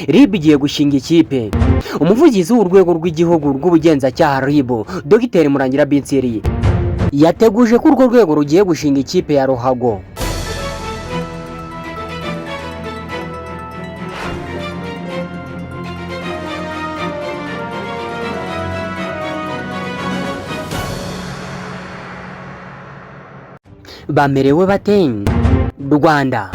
RIB igiye gushinga ikipe. Umuvugizi w'urwego rw'igihugu rw'ubugenzacyaha RIB Dr Murangira Binsiri yateguje ko urwo rwego rugiye gushinga ikipe ya ruhago. Bamerewe bate Rwanda?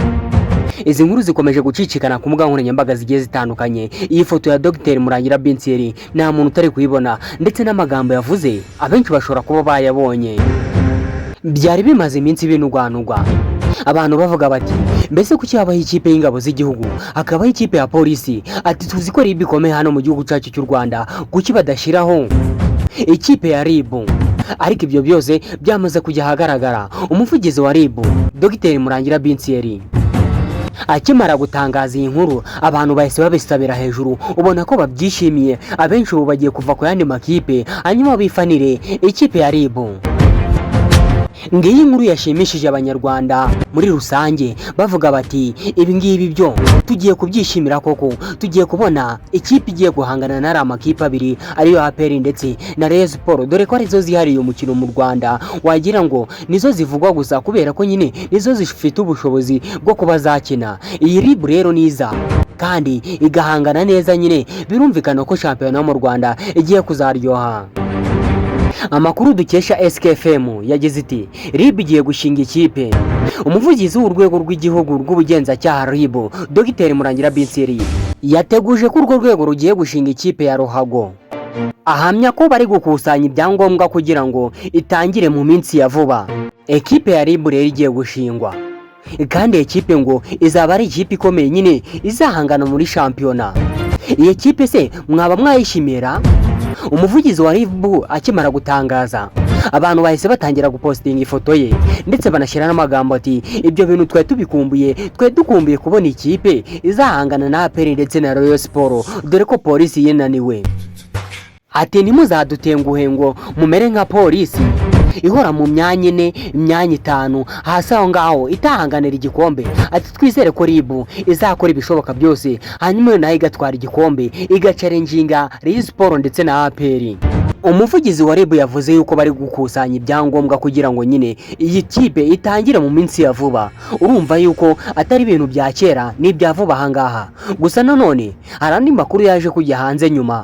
Izi nkuru zikomeje gucicikana ku mbuga nkoranyambaga zigiye zitandukanye. Iyi foto ya Dr Murangira Binsiri nta muntu utari kuyibona, ndetse n'amagambo yavuze abenshi bashobora kuba bayabonye. Byari bimaze iminsi binugwanugwa, abantu bavuga bati mbese kuki habaho ikipe y'ingabo z'igihugu hakabaho ikipe ya polisi? Ati tuzi ko RIB ikomeye hano mu gihugu cyacu cy'u Rwanda, kuki badashiraho ikipe ya RIB? Ariko ibyo byose byamaze kujya ahagaragara. Umuvugizi wa RIB Dr Murangira Binsiri akimara gutangaza iyi nkuru, abantu bahise babisabira hejuru, ubona ko babyishimiye. Abenshi ubu bagiye kuva ku yandi makipe hanyuma bifanire ikipe ya RIB. Ngiyi nkuru yashimishije abanyarwanda muri rusange, bavuga bati ibi ngibi byo tugiye kubyishimira koko, tugiye kubona ikipe igiye guhangana na amakipe abiri ariyo APR ndetse na Rayon Sports, dore ko arizo zihariye umukino mu Rwanda. Wagira ngo nizo zivugwa gusa kubera ko nyine nizo zifite ubushobozi bwo kuba zakina. Iyi RIB rero niza kandi igahangana neza, nyine birumvikana ko shampiyona mu Rwanda igiye kuzaryoha. Amakuru dukesha SKFM yagize iti RIB igiye gushinga ikipe. Umuvugizi w'urwego rw'igihugu rw'ubugenzacyaha RIB Dr Murangira Binsiri yateguje ko urwo rwego rugiye gushinga ikipe ya ruhago. Ahamya ko bari gukusanya ibyangombwa kugira ngo itangire mu minsi ya vuba. Ekipe ya RIB rero igiye gushingwa, kandi ekipe ngo izaba ari ikipe ikomeye, nyine izahangana muri shampiyona. Iyi kipe se mwaba mwayishimira? Umuvugizi wa RIB akimara gutangaza, abantu bahise batangira gupostinga ifoto ye, ndetse banashyira n'amagambo ati ibyo bintu twe tubikumbuye, twe dukumbuye kubona ikipe izahangana na APR ndetse na Rayon Sports, dore ko polisi yenaniwe. Ati ntimuzadutenguhe ngo mumere nka polisi ihora mu myanya 4, imyanya 5 hasi aho ngaho itahanganira igikombe. Ati twizere ko RIB izakora ibishoboka byose, hanyuma nayo igatwara igikombe, igacarenginga Rayon Sports ndetse na APR. Umuvugizi wa RIB yavuze yuko bari gukusanya ibyangombwa kugira ngo nyine iyi kipe itangire mu minsi ya vuba. Urumva yuko atari ibintu bya kera, ni ibya vuba ahangaha. Gusa nanone hari andi makuru yaje kujya hanze nyuma.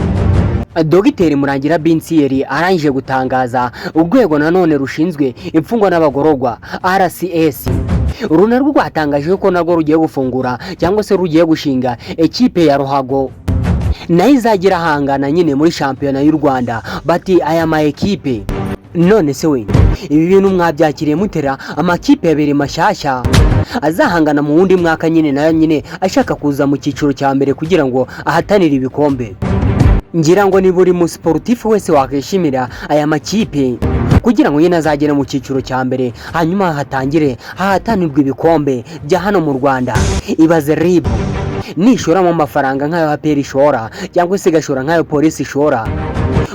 Dr Murangira Binsiri arangije gutangaza urwego nanone rushinzwe imfungwa n'abagororwa RCS. Runarwo rwatangaje ko narwo rugiye gufungura cyangwa se rugiye gushinga ekipe ya ruhago, nayo izagira hangana nyine muri shampiyona y'u Rwanda. Bati aya ma ekipe none se we ibi bintu mwabyakiriye mutera? Amakipe abiri mashyashya azahangana mu wundi mwaka, nyine nayo nyine ashaka kuza mu cyiciro cya mbere kugira ngo ahatanire ibikombe. Ngira ngo ni buri mu sportif wese wakishimira aya makipe kugira ngo yene azagera mu cyiciro cya mbere, hanyuma hatangire hahatanirwa ibikombe bya hano mu Rwanda. Ibaze RIB nishora mu mafaranga nk'ayo APR ishora cyangwa se gashora nk'ayo polisi ishora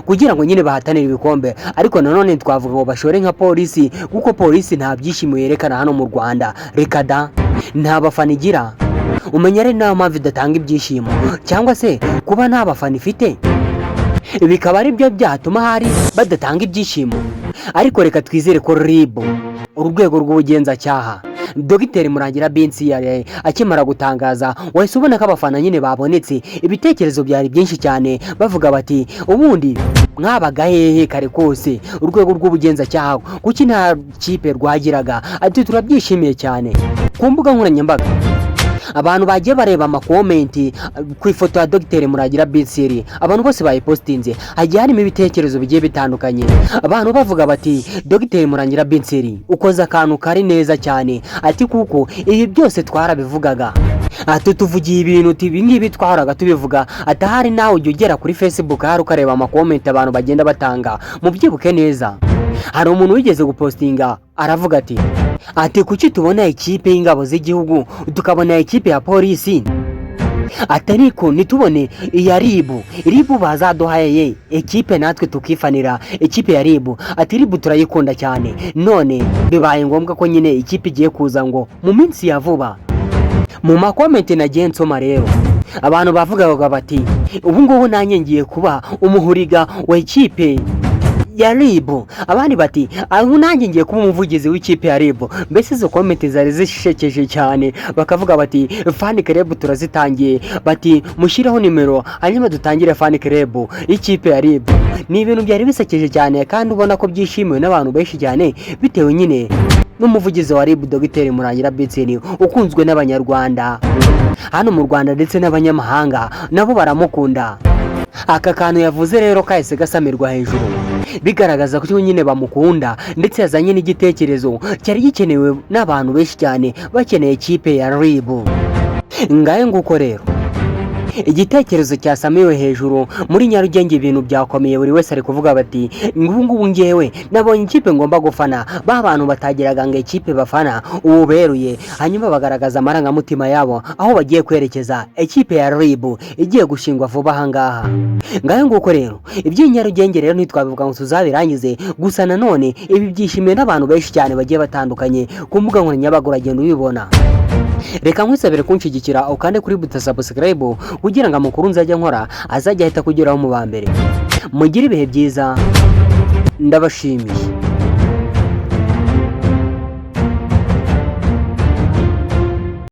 kugira ngo nyine bahatanire ibikombe, ariko nanone twavuga ngo bashore nka polisi, kuko polisi nta byishimo yerekana hano mu Rwanda. Reka da, nta bafana igira. Umenya ari nayo mpamvu idatanga ibyishimo, cyangwa se kuba nta bafana ifite bikaba ari byo byatuma hari badatanga ibyishimo. Ariko reka twizere ko RIB, urwego rw'ubugenzacyaha, Dr Murangira Binsiri akimara gutangaza, wahise ubona ko abafana nyine babonetse. Ibitekerezo byari byinshi cyane, bavuga bati ubundi mwabaga hehe kare kose urwego rw'ubugenzacyaha, kuki nta kipe rwagiraga? Ati turabyishimiye cyane. Ku mbuga nkoranyambaga abantu bagiye bareba amakomenti ku ifoto ya Dr Murangira Binsiri, abantu bose bayipostinze, hagiye harimo ibitekerezo bigiye bitandukanye. Abantu bavuga bati Dr Murangira Binsiri ukoze akantu kari neza cyane. Ati kuko ibi byose twarabivugaga, ati tuvugiye ibintu ibi ngibi twaharaga tubivuga. Atahari nawe ujya ugera kuri Facebook hari ukareba amakomenti abantu bagenda batanga. Mubyibuke neza, hari umuntu wigeze gupostinga aravuga ati kuki tubona ikipe y'ingabo z'igihugu tukabona ikipe ya polisi, atariko nitubone iya RIB bazaduhaye ekipe natwe tukifanira ekipe ya RIB. Ati RIB turayikunda cyane, none bibaye ngombwa ko nyine ikipe igiye kuza ngo mu minsi ya vuba. Mu makomenti nagiye nsoma rero abantu bavugaga bati ubu ngubu nanjye ngiye kuba umuhuriga wa ikipe ya RIB, abandi bati aho nanjye ngiye kuba umuvugizi w'ikipe ya RIB. Mbese izo komenti zari zishekeje cyane, bakavuga bati fan club turazitangiye, bati mushireho nimero hanyuma dutangire fan club ikipe ya RIB. Ni ibintu byari bisekeje cyane kandi ubona ko byishimiwe n'abantu benshi cyane, bitewe nyine n'umuvugizi wa RIB Dr Murangira Bitseni ukunzwe n'abanyarwanda hano mu Rwanda ndetse n'abanyamahanga nabo baramukunda. Aka kantu yavuze rero kahise gasamirwa hejuru, bigaragaza ko nyine bamukunda, ndetse yazanye n'igitekerezo cyari gikenewe n'abantu benshi cyane bakeneye ikipe ya RIB. Ngaye nguko rero igitekerezo cyasamiwe hejuru muri Nyarugenge, ibintu byakomeye, buri wese ari kuvuga bati ngubu ngewe nabonye ikipe ngomba gufana. Ba bantu batagiraga ngo ikipe bafana ubu beruye, hanyuma bagaragaza amarangamutima yabo aho bagiye kwerekeza ikipe ya RIB igiye gushingwa vuba ahangaha. Ngaye nguko rero iby'inyarugenge rero ntitwabivuga ngo tuzabirangize, gusa nanone ibi byishimiye n'abantu benshi cyane bagiye batandukanye ku mbuga nkoranyambaga, uragenda ubibona. Reka nkwisabire kunshigikira ukande kuri buto subscribe kugira ngo amakuru nzajya nkora azajya ahita kugeraho mu ba mbere. Mugire ibihe byiza, ndabashimiye.